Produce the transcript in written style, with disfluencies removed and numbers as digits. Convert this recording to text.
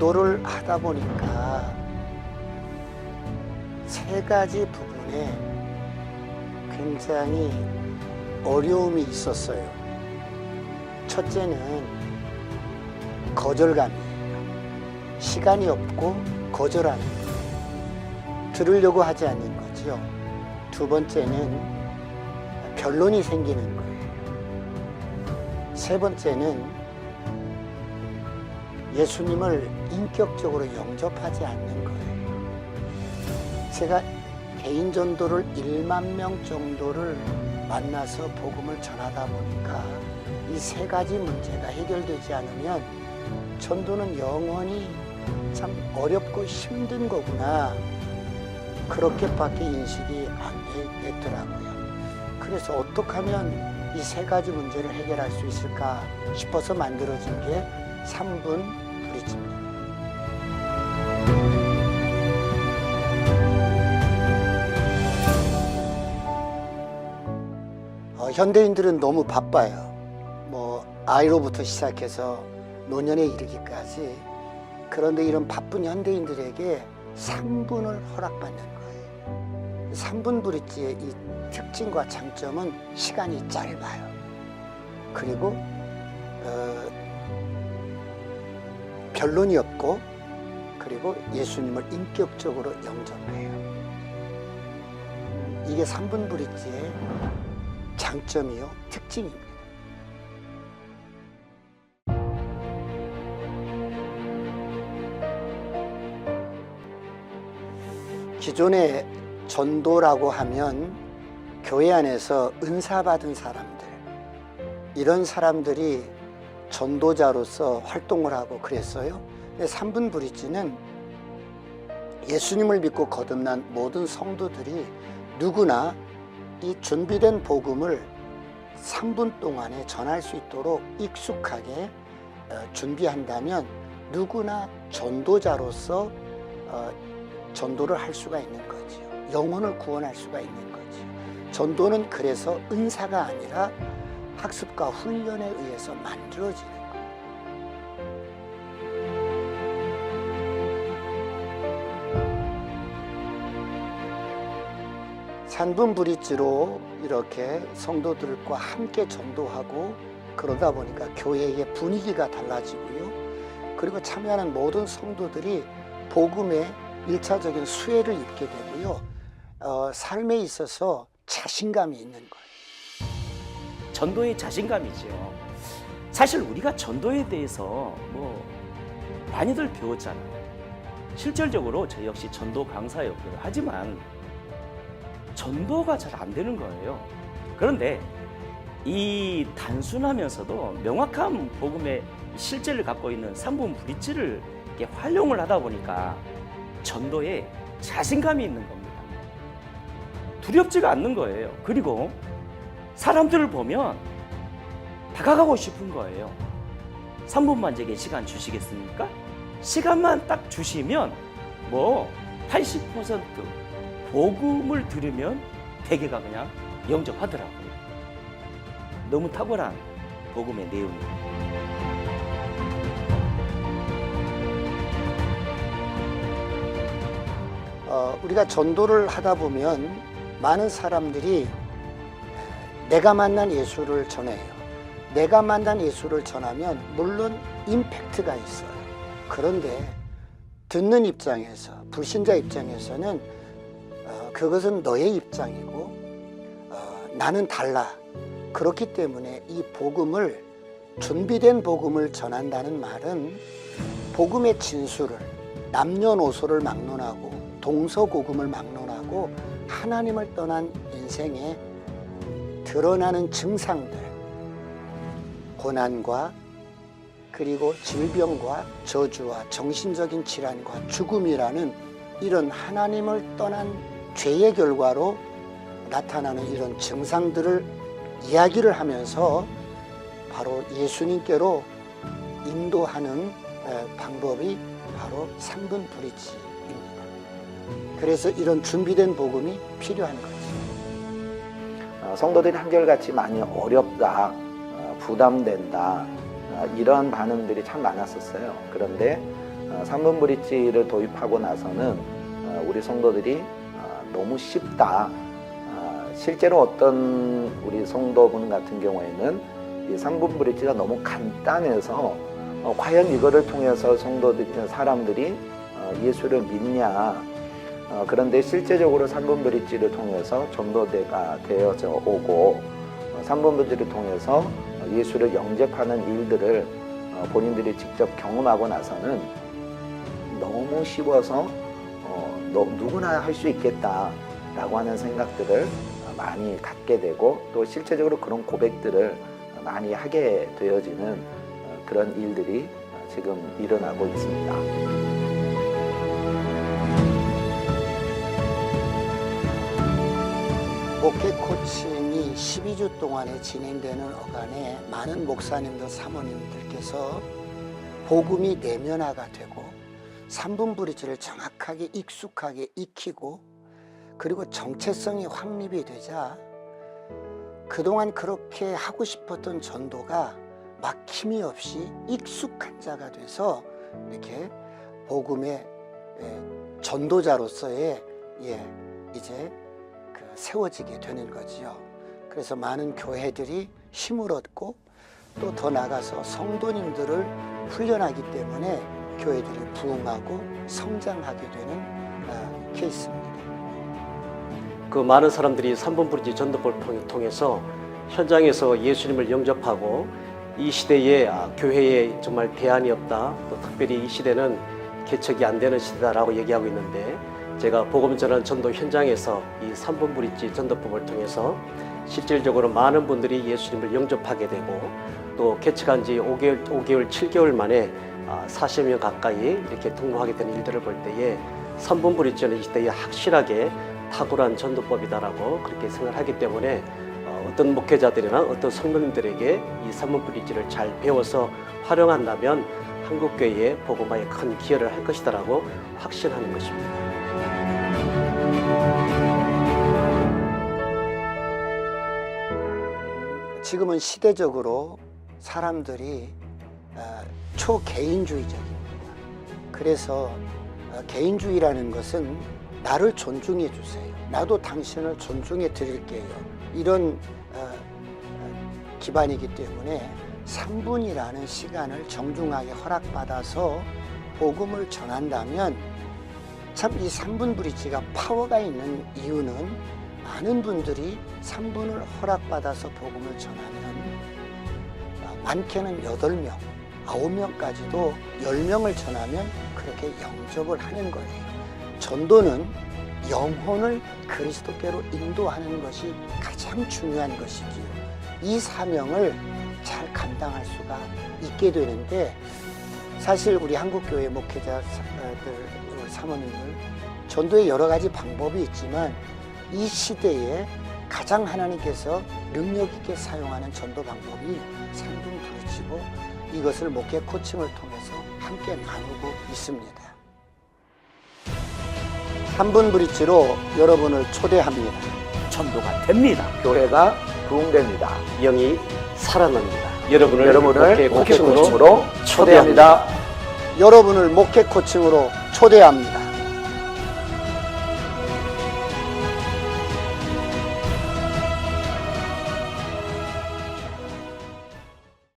전도를 하다 보니까 세 가지 부분에 굉장히 어려움이 있었어요. 첫째는 거절감이에요. 시간이 없고 거절하는 거예요. 들으려고 하지 않는 거죠. 두 번째는 변론이 생기는 거예요. 세 번째는 예수님을 인격적으로 영접하지 않는 거예요. 제가 개인 전도를 1만 명 정도를 만나서 복음을 전하다 보니까 이 세 가지 문제가 해결되지 않으면 전도는 영원히 참 어렵고 힘든 거구나, 그렇게밖에 인식이 안 됐더라고요. 그래서 어떻게 하면 이 세 가지 문제를 해결할 수 있을까 싶어서 만들어진 게 3분 브릿지입니다. 현대인들은 너무 바빠요. 아이로부터 시작해서 노년에 이르기까지. 그런데 이런 바쁜 현대인들에게 3분을 허락받는 거예요. 3분 브릿지의 이 특징과 장점은 시간이 짧아요. 그리고 변론이 없고, 그리고 예수님을 인격적으로 영접해요. 이게 3분 브릿지의 장점이요, 특징입니다. 기존의 전도라고 하면 교회 안에서 은사 받은 사람들, 이런 사람들이 전도자로서 활동을 하고 그랬어요. 근데 3분 브릿지는 예수님을 믿고 거듭난 모든 성도들이 누구나 이 준비된 복음을 3분 동안에 전할 수 있도록 익숙하게 준비한다면 누구나 전도자로서 전도를 할 수가 있는 거지요. 영혼을 구원할 수가 있는 거지요. 전도는 그래서 은사가 아니라 학습과 훈련에 의해서 만들어지는 거예요. 3분 브릿지로 이렇게 성도들과 함께 전도하고 그러다 보니까 교회의 분위기가 달라지고요. 그리고 참여하는 모든 성도들이 복음의 1차적인 수혜를 입게 되고요. 삶에 있어서 자신감이 있는 거예요. 전도의 자신감이죠. 사실 우리가 전도에 대해서 많이들 배웠잖아요. 실질적으로 저 역시 전도 강사였고요. 하지만 전도가 잘 안 되는 거예요. 그런데 이 단순하면서도 명확한 복음의 실제를 갖고 있는 3분 브릿지를 이렇게 활용을 하다 보니까 전도에 자신감이 있는 겁니다. 두렵지가 않는 거예요. 그리고 사람들을 보면 다가가고 싶은 거예요. 3분만 제게 시간 주시겠습니까? 시간만 딱 주시면 80% 복음을 들으면 대개가 그냥 영접하더라고요. 너무 탁월한 복음의 내용입니다. 우리가 전도를 하다 보면 많은 사람들이 내가 만난 예수를 전해요. 내가 만난 예수를 전하면 물론 임팩트가 있어요. 그런데 듣는 입장에서, 불신자 입장에서는 그것은 너의 입장이고 나는 달라. 그렇기 때문에 이 복음을, 준비된 복음을 전한다는 말은 복음의 진수를, 남녀노소를 막론하고 동서고금을 막론하고 하나님을 떠난 인생에 드러나는 증상들, 고난과 그리고 질병과 저주와 정신적인 질환과 죽음이라는 이런 하나님을 떠난 죄의 결과로 나타나는 이런 증상들을 이야기를 하면서 바로 예수님께로 인도하는 방법이 바로 3분 브릿지입니다. 그래서 이런 준비된 복음이 필요한 거죠. 성도들이 한결같이 많이 어렵다, 부담된다, 이런 반응들이 참 많았었어요. 그런데 3분 브릿지를 도입하고 나서는 우리 성도들이 너무 쉽다. 실제로 어떤 우리 성도분 같은 경우에는 이 3분 브릿지가 너무 간단해서 과연 이거를 통해서 사람들이 예수를 믿냐. 그런데 실제적으로 3분 브릿지를 통해서 전도대가 되어져 오고 3분 브릿지를 통해서 예수를 영접하는 일들을 본인들이 직접 경험하고 나서는 너무 쉬워서 누구나 할 수 있겠다라고 하는 생각들을 많이 갖게 되고 또 실제적으로 그런 고백들을 많이 하게 되어지는 그런 일들이 지금 일어나고 있습니다. 목회 코칭이 12주 동안에 진행되는 어간에 많은 목사님들, 사모님들께서 복음이 내면화가 되고 3분 브릿지를 정확하게 익숙하게 익히고 그리고 정체성이 확립이 되자 그동안 그렇게 하고 싶었던 전도가 막힘이 없이 익숙한 자가 돼서 이렇게 복음의 전도자로서의 이제 세워지게 되는 거지요. 그래서 많은 교회들이 힘을 얻고 또 더 나아가서 성도님들을 훈련하기 때문에 교회들이 부흥하고 성장하게 되는 케이스입니다. 그 많은 사람들이 3분 브릿지 전도법을 통해서 현장에서 예수님을 영접하고 이 시대에 교회에 정말 대안이 없다. 또 특별히 이 시대는 개척이 안 되는 시대다라고 얘기하고 있는데 제가 복음 전환 전도 현장에서 이 3분 브릿지 전도법을 통해서 실질적으로 많은 분들이 예수님을 영접하게 되고 또 개척한 지 5개월, 7개월 만에 40명 가까이 이렇게 등록하게 되는 일들을 볼 때에 3분 브릿지는 이 시대에 확실하게 탁월한 전도법이다라고 그렇게 생각하기 때문에 어떤 목회자들이나 어떤 성도님들에게 이 3분 브릿지를 잘 배워서 활용한다면 한국교회의 복음화에 큰 기여를 할 것이다라고 확신하는 것입니다. 지금은 시대적으로 사람들이 초개인주의적입니다. 그래서 개인주의라는 것은 나를 존중해 주세요. 나도 당신을 존중해 드릴게요. 이런 기반이기 때문에 3분이라는 시간을 정중하게 허락받아서 복음을 전한다면 참 이 3분 브릿지가 파워가 있는 이유는 많은 분들이 3분을 허락받아서 복음을 전하면 많게는 8명, 9명까지도 10명을 전하면 그렇게 영접을 하는 거예요. 전도는 영혼을 그리스도께로 인도하는 것이 가장 중요한 것이지요. 이 사명을 잘 감당할 수가 있게 되는데 사실 우리 한국교회 목회자들, 사모님들 전도의 여러 가지 방법이 있지만 이 시대에 가장 하나님께서 능력 있게 사용하는 전도 방법이 3분 브릿지고 이것을 목회 코칭을 통해서 함께 나누고 있습니다. 3분 브릿지로 여러분을 초대합니다. 전도가 됩니다. 교회가 부흥됩니다. 영이 살아납니다. 여러분을 목회 코칭으로 코칭으로 초대합니다. 여러분을 목회 코칭으로 초대합니다.